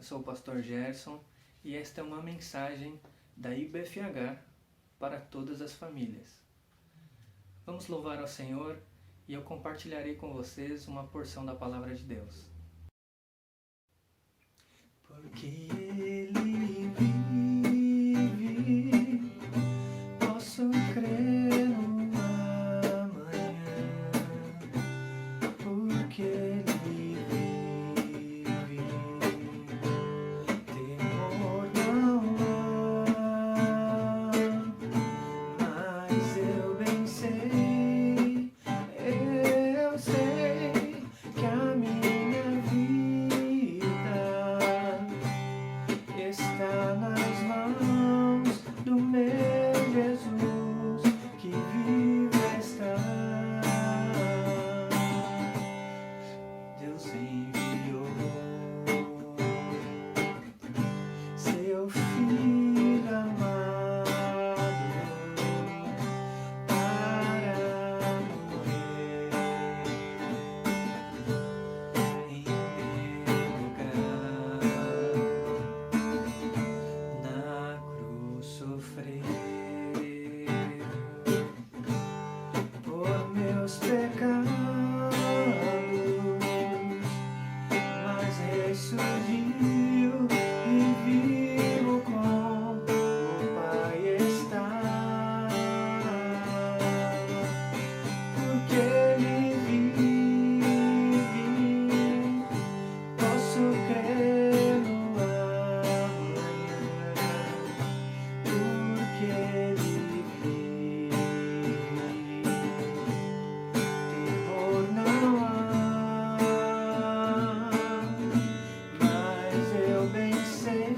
eu sou o pastor Gerson e esta é uma mensagem da IBFH para todas as famílias. Vamos louvar ao Senhor e eu compartilharei com vocês uma porção da Palavra de Deus. Porque Ele vive, posso crer no amanhã. Porque Ele vive, temor não há. Mas eu bem sei que a minha vida está nas mãos do meu Jesus, que vive está. Deus enviou seu Filho amado para morrer em meu lugar, na cruz sofrer por meus pecados, mas ressurgiu e vivo com o Pai está. Porque Ele vive, posso crer no amanhã. Porque Ele vive, temor não há. Mas eu bem sei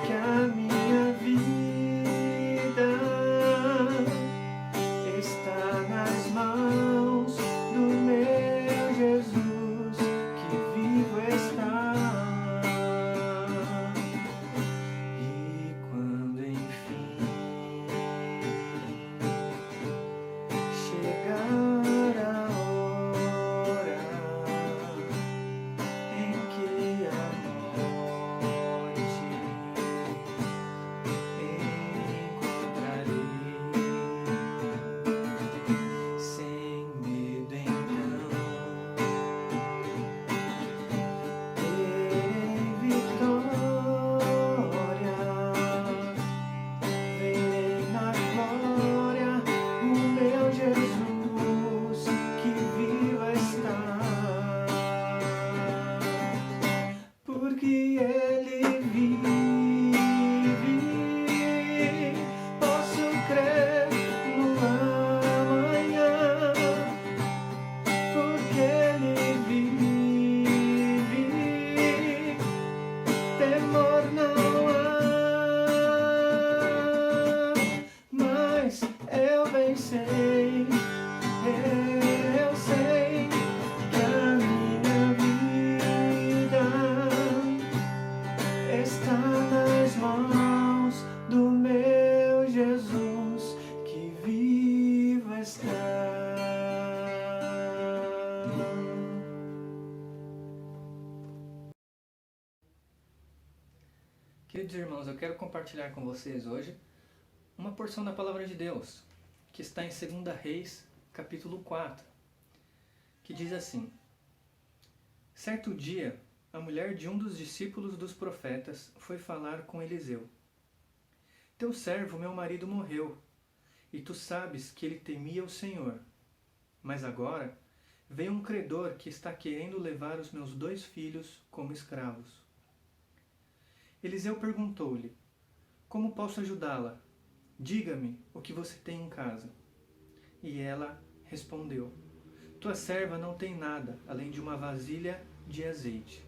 que a minha vida está nas mãos do meu Jesus, que vivo está. E quando enfim chegar a hora em que a morte encontrarei, sem medo então terei vitória, verei na glória o meu Jesus, que vivo está. Porque Ele vive, posso crer no amanhã. Porque Ele vive, temor não há. Mas eu bem sei que a minha vida está nas mãos do meu Jesus, que vivo está. Queridos irmãos, eu quero compartilhar com vocês hoje uma porção da Palavra de Deus, que está em 2 Reis, capítulo 4, que diz assim: Certo dia, a mulher de um dos discípulos dos profetas foi falar com Eliseu. Teu servo, meu marido, morreu, e tu sabes que ele temia o Senhor. Mas agora veio um credor que está querendo levar os meus 2 filhos como escravos. Eliseu perguntou-lhe: Como posso ajudá-la? Diga-me o que você tem em casa. E ela respondeu: Tua serva não tem nada, além de uma vasilha de azeite.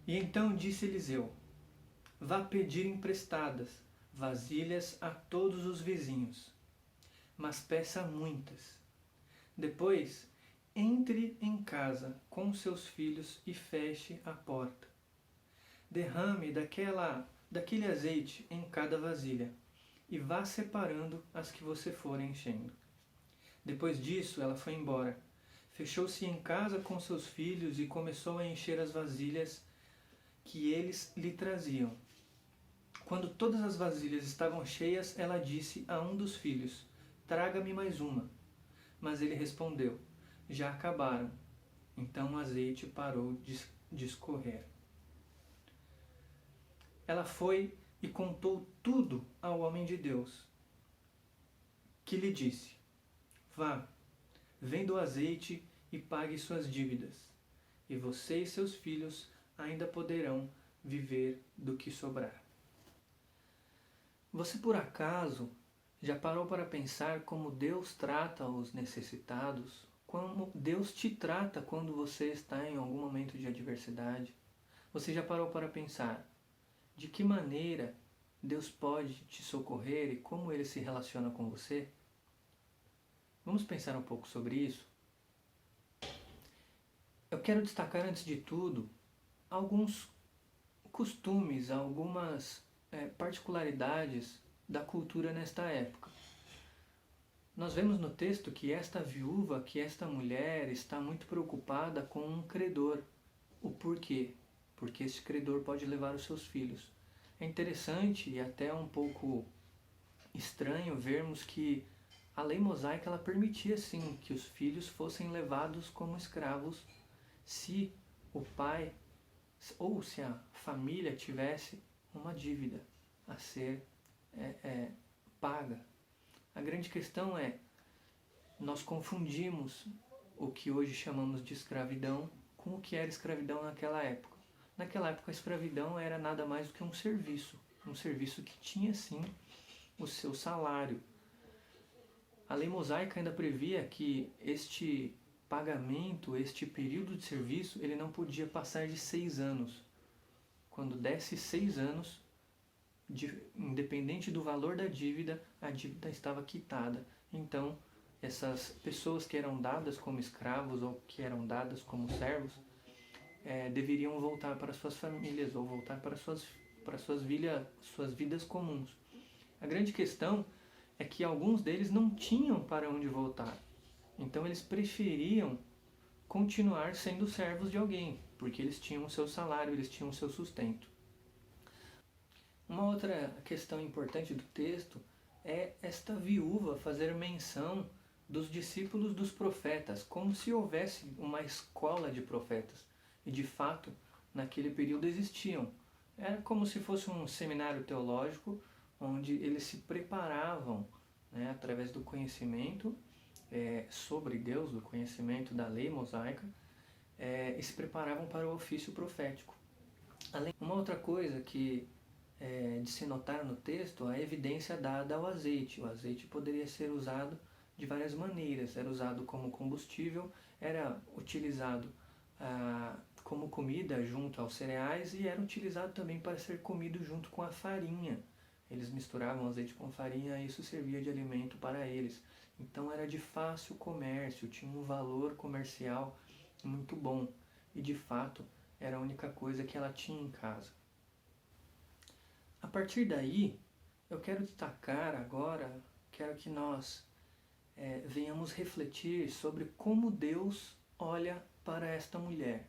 E então disse Eliseu: Vá pedir emprestadas vasilhas a todos os vizinhos, mas peça muitas. Depois, entre em casa com seus filhos e feche a porta. Derrame daquele azeite em cada vasilha e vá separando as que você for enchendo. Depois disso, ela foi embora, Fechou-se em casa com seus filhos e começou a encher as vasilhas que eles lhe traziam. Quando todas as vasilhas estavam cheias, ela disse a um dos filhos: "Traga-me mais uma." Mas ele respondeu: "Já acabaram." Então o azeite parou de escorrer. Ela foi e contou tudo ao homem de Deus, que lhe disse: "Vá, venda o azeite e pague suas dívidas, e você e seus filhos ainda poderão viver do que sobrar." Você por acaso já parou para pensar como Deus trata os necessitados? Como Deus te trata quando você está em algum momento de adversidade? Você já parou para pensar de que maneira Deus pode te socorrer e como Ele se relaciona com você? Vamos pensar um pouco sobre isso? Eu quero destacar, antes de tudo, alguns costumes, algumas particularidades da cultura nesta época. Nós vemos no texto que esta viúva, que esta mulher está muito preocupada com um credor. O porquê? Porque esse credor pode levar os seus filhos. É interessante e até um pouco estranho vermos que a lei mosaica ela permitia sim que os filhos fossem levados como escravos se o pai ou se a família tivesse uma dívida a ser paga. A grande questão é, nós confundimos o que hoje chamamos de escravidão com o que era escravidão naquela época. Naquela época a escravidão era nada mais do que um serviço que tinha sim o seu salário. A lei mosaica ainda previa que este pagamento, este período de serviço, ele não podia passar de 6 anos. Quando desse 6 anos, independente do valor da dívida, a dívida estava quitada. Então, essas pessoas que eram dadas como escravos ou que eram dadas como servos, deveriam voltar para suas famílias ou voltar para suas vidas comuns. A grande questão é que alguns deles não tinham para onde voltar. Então eles preferiam continuar sendo servos de alguém, porque eles tinham o seu salário, eles tinham o seu sustento. Uma outra questão importante do texto é esta viúva fazer menção dos discípulos dos profetas, como se houvesse uma escola de profetas. E de fato, naquele período existiam. Era como se fosse um seminário teológico, onde eles se preparavam, através do conhecimento sobre Deus, do conhecimento da lei mosaica, e se preparavam para o ofício profético. Uma outra coisa que de se notar no texto, a evidência dada ao azeite. O azeite poderia ser usado de várias maneiras. Era usado como combustível, era utilizado como comida junto aos cereais e era utilizado também para ser comido junto com a farinha. Eles misturavam azeite com farinha e isso servia de alimento para eles. Então era de fácil comércio, tinha um valor comercial muito bom e de fato era a única coisa que ela tinha em casa. A partir daí, eu quero destacar agora, quero que nós venhamos refletir sobre como Deus olha para esta mulher.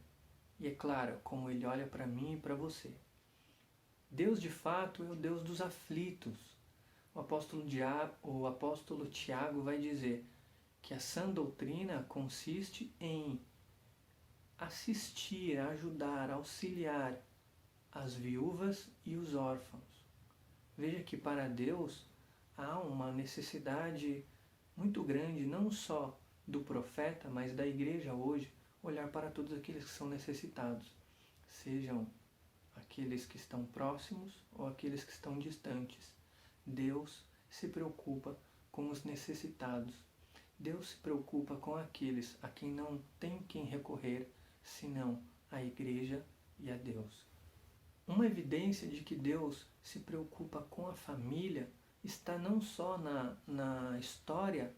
E é claro, como Ele olha para mim e para você. Deus de fato é o Deus dos aflitos. O apóstolo Tiago vai dizer que a sã doutrina consiste em assistir, ajudar, auxiliar as viúvas e os órfãos. Veja que para Deus há uma necessidade muito grande, não só do profeta, mas da igreja hoje, olhar para todos aqueles que são necessitados, sejam aqueles que estão próximos ou aqueles que estão distantes. Deus se preocupa com os necessitados. Deus se preocupa com aqueles a quem não tem quem recorrer, senão a igreja e a Deus. Uma evidência de que Deus se preocupa com a família está não só na história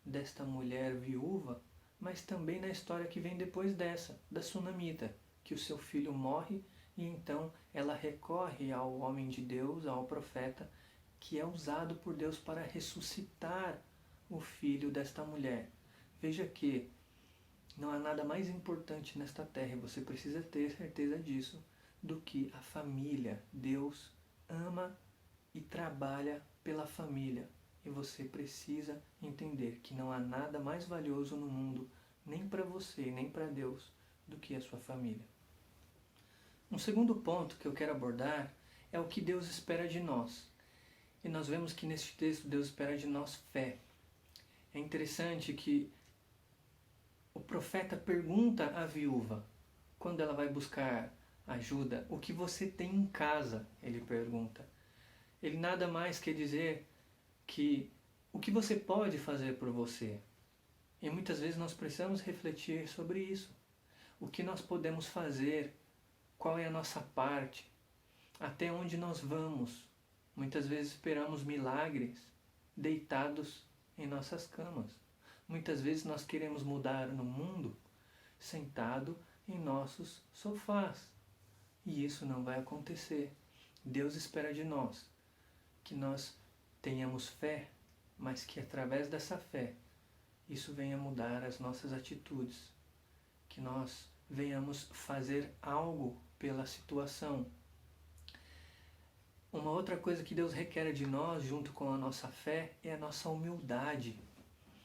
desta mulher viúva, mas também na história que vem depois dessa, da sunamita, que o seu filho morre e então ela recorre ao homem de Deus, ao profeta, que é usado por Deus para ressuscitar o filho desta mulher. Veja que Não há nada mais importante nesta terra, e você precisa ter certeza disso, do que a família. Deus ama e trabalha pela família. E você precisa entender que não há nada mais valioso no mundo, nem para você, nem para Deus, do que a sua família. Um segundo ponto que eu quero abordar é o que Deus espera de nós. E nós vemos que neste texto Deus espera de nós fé. É interessante que o profeta pergunta à viúva, quando ela vai buscar ajuda, o que você tem em casa? Ele pergunta. Ele nada mais quer dizer que o que você pode fazer por você. E muitas vezes nós precisamos refletir sobre isso. O que nós podemos fazer? Qual é a nossa parte? Até onde nós vamos? Muitas vezes esperamos milagres deitados em nossas camas. Muitas vezes nós queremos mudar no mundo sentado em nossos sofás. E isso não vai acontecer. Deus espera de nós que nós tenhamos fé, mas que através dessa fé isso venha mudar as nossas atitudes. Que nós venhamos fazer algo pela situação. Uma outra coisa que Deus requer de nós, junto com a nossa fé, é a nossa humildade.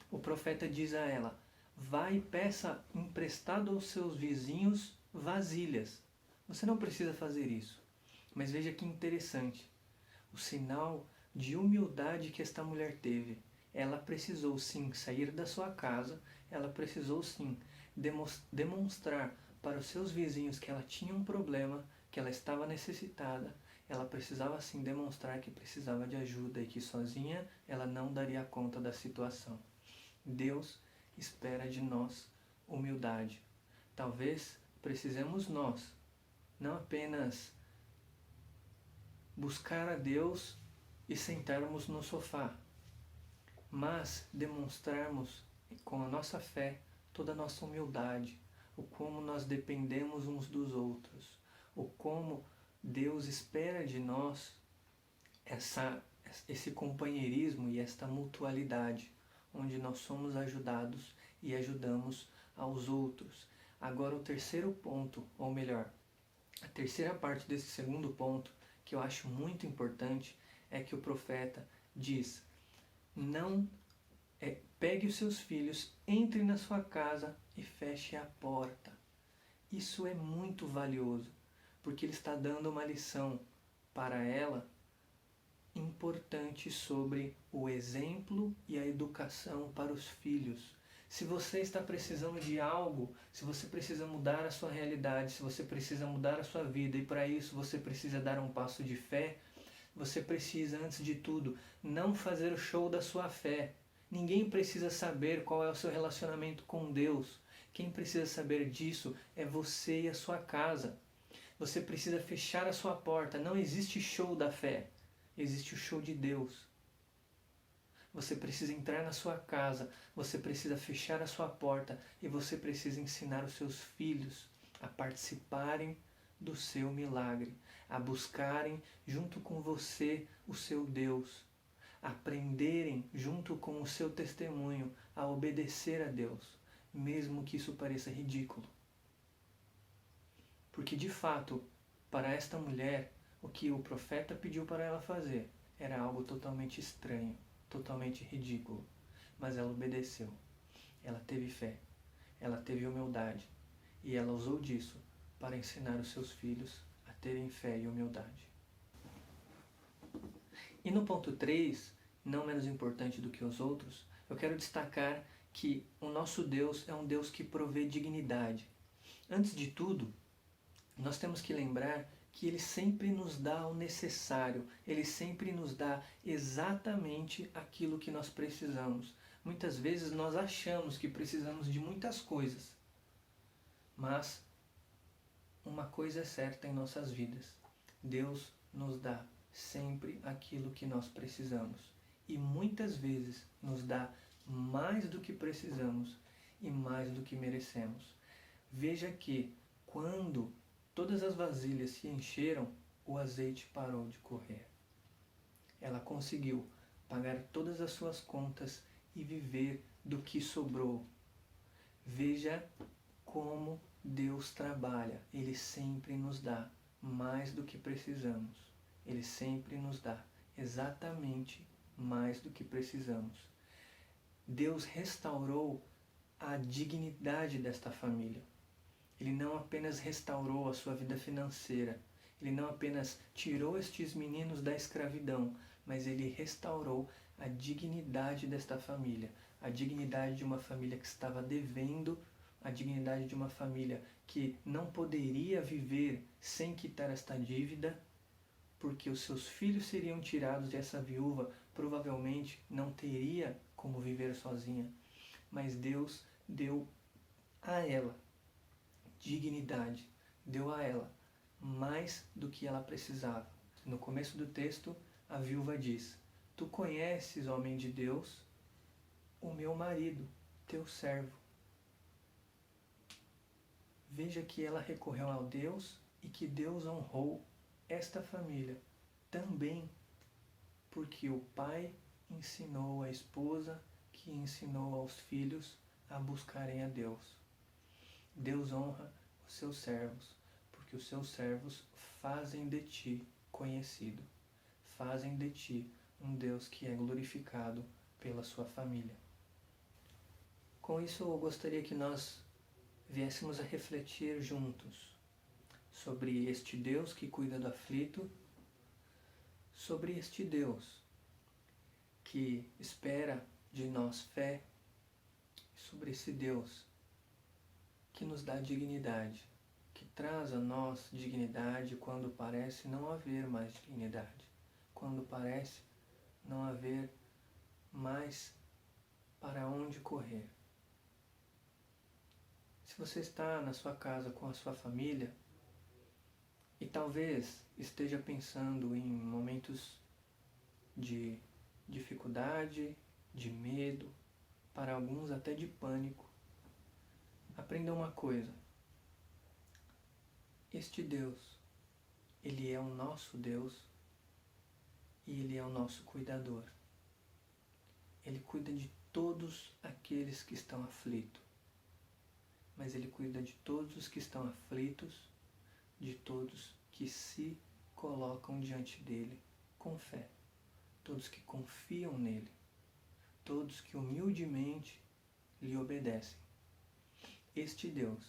O profeta diz a ela, vai e peça emprestado aos seus vizinhos vasilhas. Você não precisa fazer isso. Mas veja que interessante. O sinal de humildade que esta mulher teve. Ela precisou sim sair da sua casa, ela precisou sim demonstrar para os seus vizinhos que ela tinha um problema, que ela estava necessitada. Ela precisava sim demonstrar que precisava de ajuda e que sozinha ela não daria conta da situação. Deus espera de nós humildade. Talvez precisemos nós não apenas buscar a Deus e sentarmos no sofá, mas demonstrarmos com a nossa fé toda a nossa humildade, o como nós dependemos uns dos outros, o como Deus espera de nós esse companheirismo e esta mutualidade, onde nós somos ajudados e ajudamos aos outros. Agora o terceiro ponto, ou melhor, a terceira parte desse segundo ponto, que eu acho muito importante, é que o profeta diz, pegue os seus filhos, entre na sua casa e feche a porta. Isso é muito valioso, porque ele está dando uma lição para ela importante sobre o exemplo e a educação para os filhos. Se você está precisando de algo, se você precisa mudar a sua realidade, se você precisa mudar a sua vida e para isso você precisa dar um passo de fé, você precisa, antes de tudo, não fazer o show da sua fé. Ninguém precisa saber qual é o seu relacionamento com Deus. Quem precisa saber disso é você e a sua casa. Você precisa fechar a sua porta. Não existe show da fé. Existe o show de Deus. Você precisa entrar na sua casa. Você precisa fechar a sua porta. E você precisa ensinar os seus filhos a participarem do seu milagre. A buscarem junto com você o seu Deus. Aprenderem junto com o seu testemunho a obedecer a Deus, mesmo que isso pareça ridículo. Porque de fato, para esta mulher, o que o profeta pediu para ela fazer era algo totalmente estranho, totalmente ridículo. Mas ela obedeceu, ela teve fé, ela teve humildade e ela usou disso para ensinar os seus filhos a terem fé e humildade. E no ponto 3, não menos importante do que os outros, eu quero destacar que o nosso Deus é um Deus que provê dignidade. Antes de tudo, nós temos que lembrar que Ele sempre nos dá o necessário, Ele sempre nos dá exatamente aquilo que nós precisamos. Muitas vezes nós achamos que precisamos de muitas coisas, mas uma coisa é certa em nossas vidas: Deus nos dá sempre aquilo que nós precisamos. E muitas vezes nos dá mais do que precisamos e mais do que merecemos. Veja que quando todas as vasilhas se encheram, o azeite parou de correr. Ela conseguiu pagar todas as suas contas e viver do que sobrou. Veja como Deus trabalha. Ele sempre nos dá mais do que precisamos. Ele sempre nos dá exatamente mais do que precisamos. Deus restaurou a dignidade desta família. Ele não apenas restaurou a sua vida financeira, ele não apenas tirou estes meninos da escravidão, mas ele restaurou a dignidade desta família, a dignidade de uma família que estava devendo, a dignidade de uma família que não poderia viver sem quitar esta dívida, porque os seus filhos seriam tirados e essa viúva provavelmente não teria como viver sozinha. Mas Deus deu a ela dignidade, deu a ela mais do que ela precisava. No começo do texto, a viúva diz: Tu conheces, homem de Deus, o meu marido, teu servo. Veja que ela recorreu a Deus e que Deus honrou esta família também, porque o pai ensinou a esposa, que ensinou aos filhos a buscarem a Deus. Deus honra os seus servos, porque os seus servos fazem de ti conhecido, fazem de ti um Deus que é glorificado pela sua família. Com isso, eu gostaria que nós viéssemos a refletir juntos sobre este Deus que cuida do aflito, sobre este Deus que espera de nós fé, sobre esse Deus que nos dá dignidade, que traz a nós dignidade quando parece não haver mais dignidade, quando parece não haver mais para onde correr. Se você está na sua casa com a sua família e talvez esteja pensando em momentos de dificuldade, de medo, para alguns até de pânico, aprenda uma coisa: este Deus, Ele é o nosso Deus e Ele é o nosso cuidador. Ele cuida de todos aqueles que estão aflitos, mas Ele cuida de todos os que estão aflitos, de todos que se colocam diante dEle com fé, todos que confiam nele, todos que humildemente lhe obedecem. Este Deus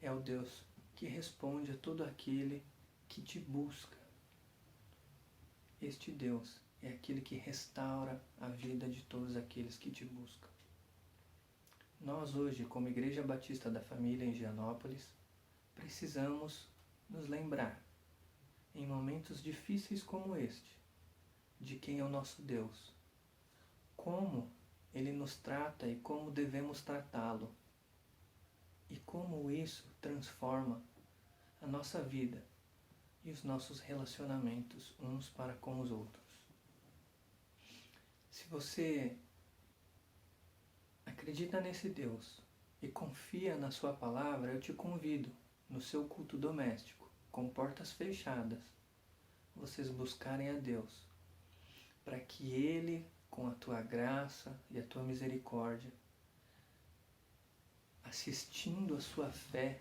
é o Deus que responde a todo aquele que te busca. Este Deus é aquele que restaura a vida de todos aqueles que te buscam. Nós hoje, como Igreja Batista da Família em Gianópolis, precisamos nos lembrar, em momentos difíceis como este, de quem é o nosso Deus, como Ele nos trata e como devemos tratá-lo, e como isso transforma a nossa vida e os nossos relacionamentos uns para com os outros. Se você acredita nesse Deus e confia na sua palavra, eu te convido, no seu culto doméstico, com portas fechadas, vocês buscarem a Deus, para que Ele, com a tua graça e a tua misericórdia, assistindo a sua fé,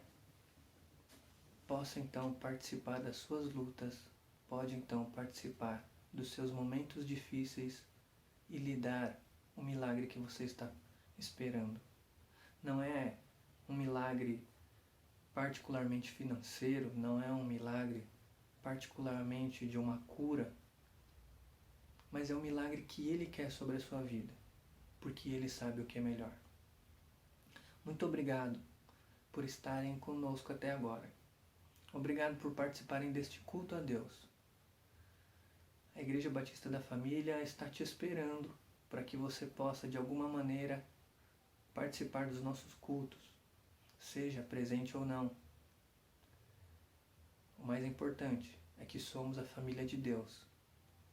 possa então participar das suas lutas, pode então participar dos seus momentos difíceis e lhe dar o milagre que você está esperando. Não é um milagre particularmente financeiro, não é um milagre particularmente de uma cura, mas é um milagre que Ele quer sobre a sua vida, porque Ele sabe o que é melhor. Muito obrigado por estarem conosco até agora. Obrigado por participarem deste culto a Deus. A Igreja Batista da Família está te esperando para que você possa, de alguma maneira, participar dos nossos cultos, seja presente ou não. O mais importante é que somos a família de Deus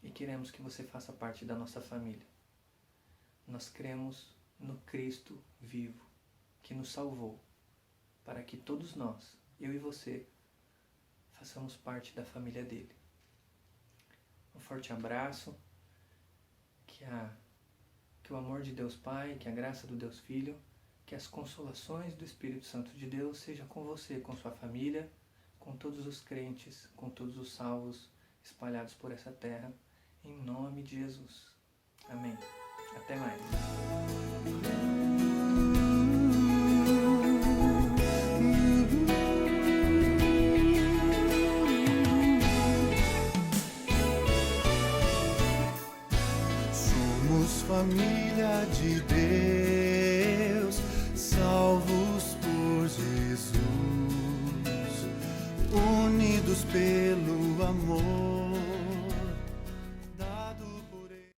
e queremos que você faça parte da nossa família. Nós cremos no Cristo vivo, que nos salvou, para que todos nós, eu e você, façamos parte da família dele. Um forte abraço, que o amor de Deus Pai, que a graça do Deus Filho, Que as consolações do Espírito Santo de Deus sejam com você, com sua família, com todos os crentes, com todos os salvos espalhados por essa terra, em nome de Jesus. Amém. Até mais. Somos família de Deus, salvos por Jesus, unidos pelo amor.